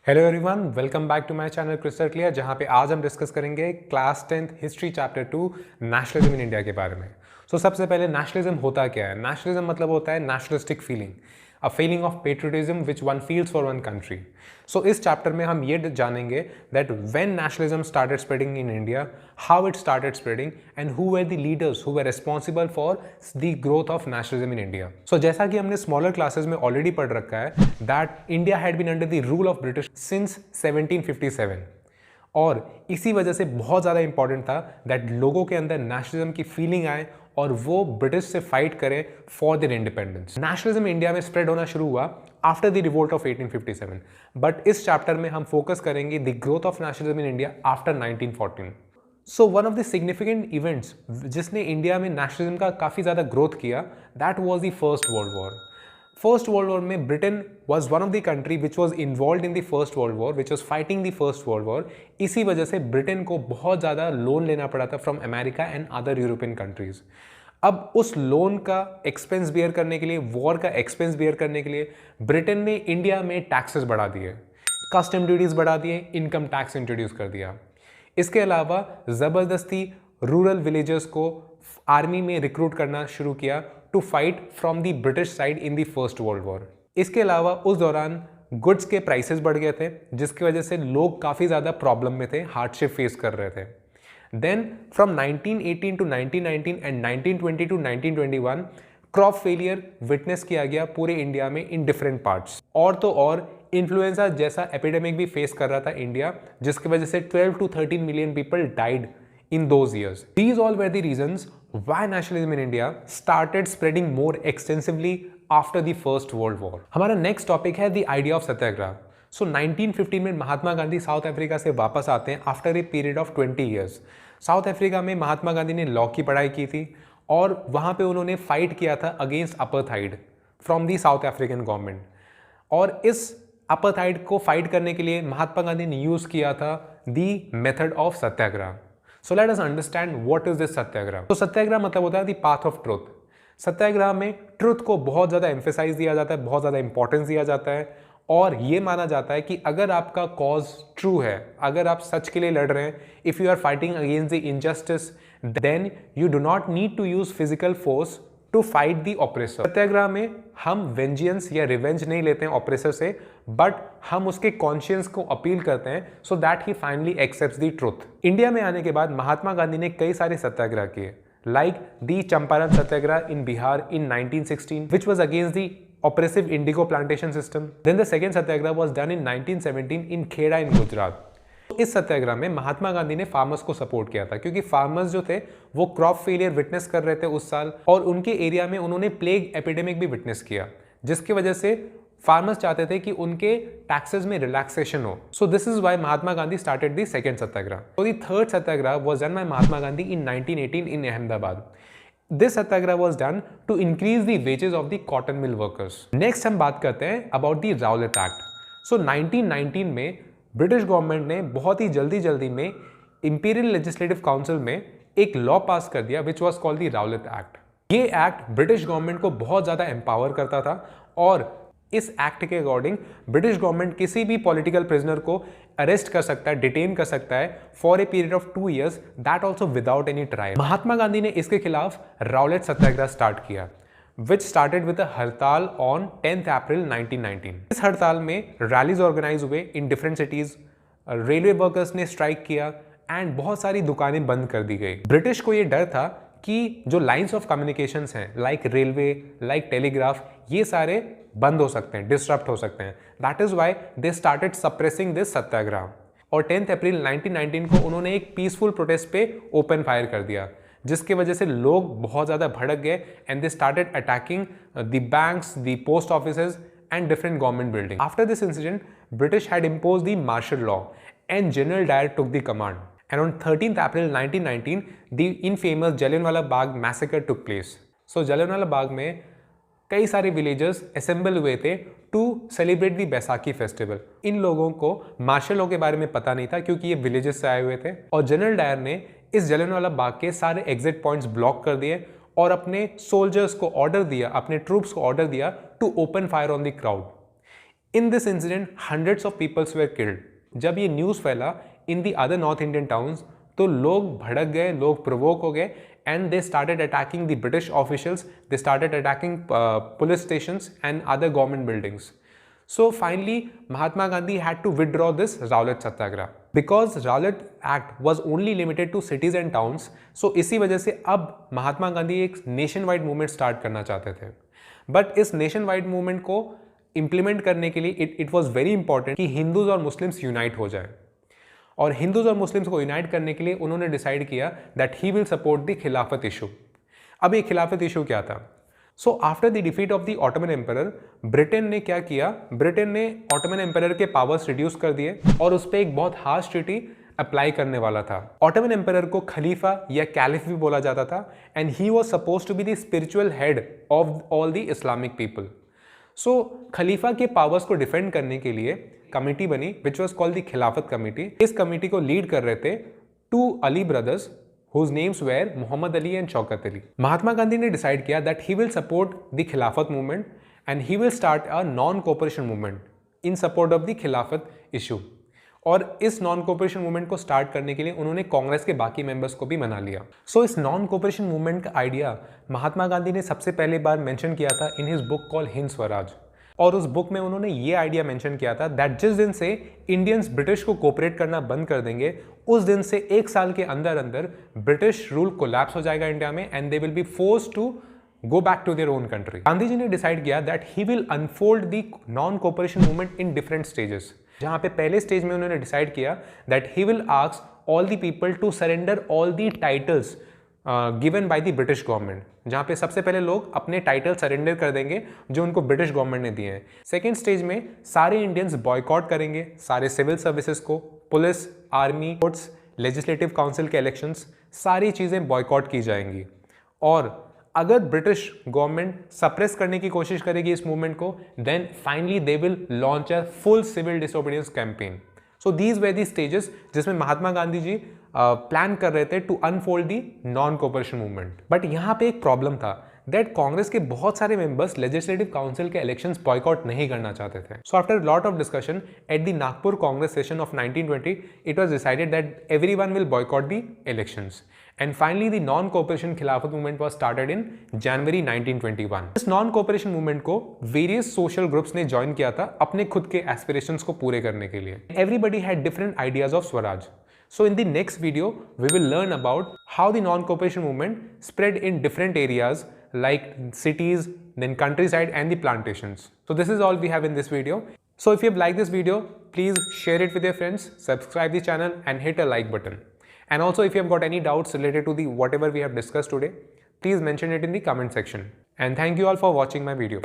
Hello everyone, welcome back to my channel Crystal Clear, जहां पे आज हम डिस्कस करेंगे class 10th history chapter 2 nationalism in India के बारे में। सबसे पहले नेशनलिज्म होता क्या है? नेशनलिज्म मतलब होता है nationalistic feeling, a feeling of patriotism which one feels for one country. इस चैप्टर में हम ये जानेंगे that when nationalism started spreading in India, how it started spreading and who were the leaders who were responsible for the growth of nationalism in India. जैसा कि हमने smaller classes में already पढ़ रखा है that India had been under the rule of British since 1757 और इसी वजह से बहुत ज़्यादा इंपॉर्टेंट था दैट लोगों के अंदर नेशनलिज्म की फीलिंग आए और वो ब्रिटिश से फाइट करें for their independence. Nationalism India में स्प्रेड होना शुरू हुआ after the revolt of 1857, but इस चैप्टर में हम फोकस करेंगे the growth of nationalism in India after 1914। One of the significant events जिसने इंडिया में नेशनलिज्म का काफ़ी ज़्यादा ग्रोथ किया that was the first world war. First world war में Britain was one of the country which was involve in the first world war, which was fighting the first world war. इसी वजह से Britain को बहुत ज़्यादा loan लेना पड़ा था from America and other European countries. अब उस लोन का एक्सपेंस बियर करने के लिए, वॉर का एक्सपेंस बियर करने के लिए ब्रिटेन ने इंडिया में टैक्सेस बढ़ा दिए, कस्टम ड्यूटीज बढ़ा दिए, इनकम टैक्स इंट्रोड्यूस कर दिया। इसके अलावा ज़बरदस्ती रूरल विलेजर्स को आर्मी में रिक्रूट करना शुरू किया to fight from the British side in the first world war. इसके अलावा उस दौरान गुड्स के प्राइसेस बढ़ गए थे, जिसकी वजह से लोग काफ़ी ज़्यादा प्रॉब्लम में थे, हार्डशिप फेस कर रहे थे। Then from 1918 to 1919 and 1920 to 1921 crop failure witness किया गया पूरे इंडिया में इन डिफरेंट पार्ट्स। और तो और इन्फ्लुएंजा जैसा एपिडेमिक भी फेस कर रहा था इंडिया, जिसकी वजह से 12 to 13 million people died in those years. These all were the reasons why nationalism in India started spreading more extensively after the First World War. हमारा next topic है the idea of सत्याग्रह। 1915 में Mahatma Gandhi south Africa से वापस आते हैं after a period of 20 years। South Africa में महात्मा गांधी ने law की पढ़ाई की थी और वहाँ पे उन्होंने फाइट किया था against apartheid from the south African government. और इस अपार्थाइड को फाइट करने के लिए महात्मा गांधी ने यूज़ किया था the method of Satyagraha. So let us understand what is this सत्याग्रह। तो सत्याग्रह मतलब होता है the path of truth। सत्याग्रह में ट्रुथ को बहुत ज़्यादा एम्फेसाइज दिया जाता है, बहुत ज़्यादा इंपॉर्टेंस दिया जाता है और ये माना जाता है कि अगर आपका कॉज ट्रू है, अगर आप सच के लिए लड़ रहे हैं, if you are fighting against the injustice, then you do not need to use physical force to fight the oppressor. Satyagraha में हम वेंजियंस या रिवेंज नहीं लेते हैं ऑपरेसर से, बट हम उसके कॉन्शियंस को अपील करते हैं so that he finally accepts the truth. India में आने के बाद महात्मा गांधी ने कई सारे सत्याग्रह किए, like the Champaran Satyagraha in Bihar in 1916 which was against the oppressive indigo plantation system. Then the second satyagraha was done in 1917 in Kheda in Gujarat. इस सत्याग्रह में महात्मा गांधी ने फार्मर्स को सपोर्ट किया था क्योंकि फार्मर्स जो थे वो क्रॉप फेलियर विटनेस कर रहे थे उस साल और उनके एरिया में उन्होंने प्लेग एपिडेमिक भी विटनेस किया, जिसकी वजह से फार्मर्स चाहते थे कि उनके टैक्सेस में रिलैक्सेशन हो। So this is why Mahatma Gandhi started the second Satyagraha. So the third Satyagraha was done by Mahatma Gandhi in 1918 in Ahmedabad. This satyagraha was done to increase the wages of the cotton mill workers. Next हम बात करते हैं about the Rowlatt Act. 1919 में British government ने बहुत ही जल्दी में imperial legislative council में एक लॉ पास कर दिया विच was called the Rowlatt act. ये एक्ट ब्रिटिश गवर्नमेंट को बहुत ज़्यादा एम्पावर करता था और इस एक्ट के अकॉर्डिंग ब्रिटिश गवर्नमेंट किसी भी पॉलिटिकल प्रिजनर को अरेस्ट कर सकता है, डिटेन कर सकता है for a period of 2 years, that also without any trial. Mahatma Gandhi ने इसके खिलाफ राउलेट सत्याग्रह स्टार्ट किया विच स्टार्टेड विद अ हड़ताल ऑन 10th April 1919। इस हड़ताल में रैलीज ऑर्गेनाइज हुए in different cities, railway workers ने स्ट्राइक किया एंड बहुत सारी दुकानें बंद कर दी गई। ब्रिटिश को ये डर था कि जो लाइंस ऑफ कम्युनिकेशंस हैं लाइक रेलवे, लाइक टेलीग्राफ, ये सारे बंद हो सकते हैं, डिस्टर्ब हो सकते हैं। That is why they started suppressing this satyagraha और 10th April 1919 को उन्होंने एक पीसफुल प्रोटेस्ट पे ओपन फायर कर दिया, जिसकी वजह से लोग बहुत ज़्यादा भड़क गए and they started attacking the banks, the post offices and different government building. After this incident British had impose the martial law and General Dyer took the command and on 13th April 1919 the infamous Jallianwala Bagh massacre took place. So Jallianwala Bagh में कई सारे villagers assemble हुए थे to celebrate the Baisakhi festival. इन लोगों को martial law के बारे में पता नहीं था क्योंकि ये विलेजेस से आए हुए थे और जनरल डायर ने इस जलियांवाला बाग के सारे एग्जिट पॉइंट्स ब्लॉक कर दिए और अपने सोल्जर्स को ऑर्डर दिया, अपने ट्रूप्स को ऑर्डर दिया to open fire on the crowd. In this incident hundreds of peoples were killed. जब ये न्यूज़ फैला in the other north Indian towns तो लोग भड़क गए, लोग प्रोवोक हो गए and they started attacking the British officials, they started attacking police stations and other government buildings. So finally Mahatma Gandhi had to withdraw this Rowlatt Satyagraha because Rowlatt Act was only limited to cities and towns. So इसी वजह से अब महात्मा गांधी एक nation wide movement start करना चाहते थे, but इस nation wide movement को इम्प्लीमेंट करने के लिए इट वॉज वेरी इंपॉर्टेंट कि हिंदूज और मुस्लिम्स यूनाइट हो जाए, और हिंदूज और मुस्लिम्स को यूनाइट करने के लिए उन्होंने डिसाइड किया that he will support the खिलाफत इशू। अब ये खिलाफत इशू क्या था? So after the defeat of the Ottoman emperor, Britain ने क्या किया? ब्रिटेन ने ऑटोमन एम्परर के पावर्स रिड्यूस कर दिए और उस पर एक बहुत हार्श ट्रीटी अप्लाई करने वाला था। ऑटोमन एम्परर को खलीफा या कैलिफ भी बोला जाता था and he was suppose to be the spiritual head of all the Islamic people. So खलीफा के पावर्स को डिफेंड करने के लिए कमिटी बनी which was called the Khilafat committee. इस कमिटी को लीड कर रहे थे two Ali brothers whose names were Mohammad Ali and Shaukat Ali. Mahatma Gandhi ने डिसाइड किया that he will support the Khilafat movement and he will start a non cooperation movement in support of the खिलाफत issue. और इस नॉन कोऑपरेशन मूवमेंट को स्टार्ट करने के लिए उन्होंने कांग्रेस के बाकी मेंबर्स को भी मना लिया। सो इस नॉन कोऑपरेशन मूवमेंट का आइडिया महात्मा गांधी ने सबसे पहले बार मेंशन किया था in his book call Hind Swaraj, और उस बुक में उन्होंने ये आइडिया मेंशन किया था दैट जिस दिन से इंडियंस ब्रिटिश को कोऑपरेट करना बंद कर देंगे उस दिन से 1 साल के अंदर अंदर ब्रिटिश रूल कोलैप्स हो जाएगा इंडिया में and they will be forced to go back to their own country. Gandhi ji ने डिसाइड किया that he will unfold the non cooperation movement in different stages, जहां पे पहले स्टेज में उन्होंने डिसाइड किया that he will ask all the people to surrender all the titles given by the British government, जहाँ पे सबसे पहले लोग अपने टाइटल सरेंडर कर देंगे जो उनको ब्रिटिश गवर्नमेंट ने दिए हैं। सेकेंड स्टेज में सारे इंडियंस बॉयकॉट करेंगे सारे सिविल सर्विसेज को, police, army, courts, legislative council के इलेक्शंस, सारी चीज़ें बॉयकॉट की जाएंगी। और अगर ब्रिटिश गवर्नमेंट सप्रेस करने की कोशिश करेगी इस मूवमेंट को, then finally they will launch a full civil disobedience campaign. So these were the stages जिसमें महात्मा गांधी जी प्लान कर रहे थे to unfold the non cooperation movement. But यहाँ पे एक प्रॉब्लम था दैट कांग्रेस के बहुत सारे मेंबर्स लेजिस्लेटिव काउंसिल के इलेक्शंस बॉयकॉट नहीं करना चाहते थे। So after lot of discussion at the Nagpur Congress session of 1920 it was decided that everyone will boycott the elections and finally the non cooperation खिलाफत मूवमेंट वाज स्टार्टेड इन जनवरी 1921। इस non cooperation movement को various social groups ने join किया था अपने खुद के aspirations को पूरे करने के लिए। Everybody had different ideas of Swaraj. So in the next video, we will learn about how the non-cooperation movement spread in different areas like cities, then countryside and the plantations. So this is all we have in this video. So if you have liked this video, please share it with your friends, subscribe the channel and hit a like button. And also if you have got any doubts related to the whatever we have discussed today, please mention it in the comment section. And thank you all for watching my video.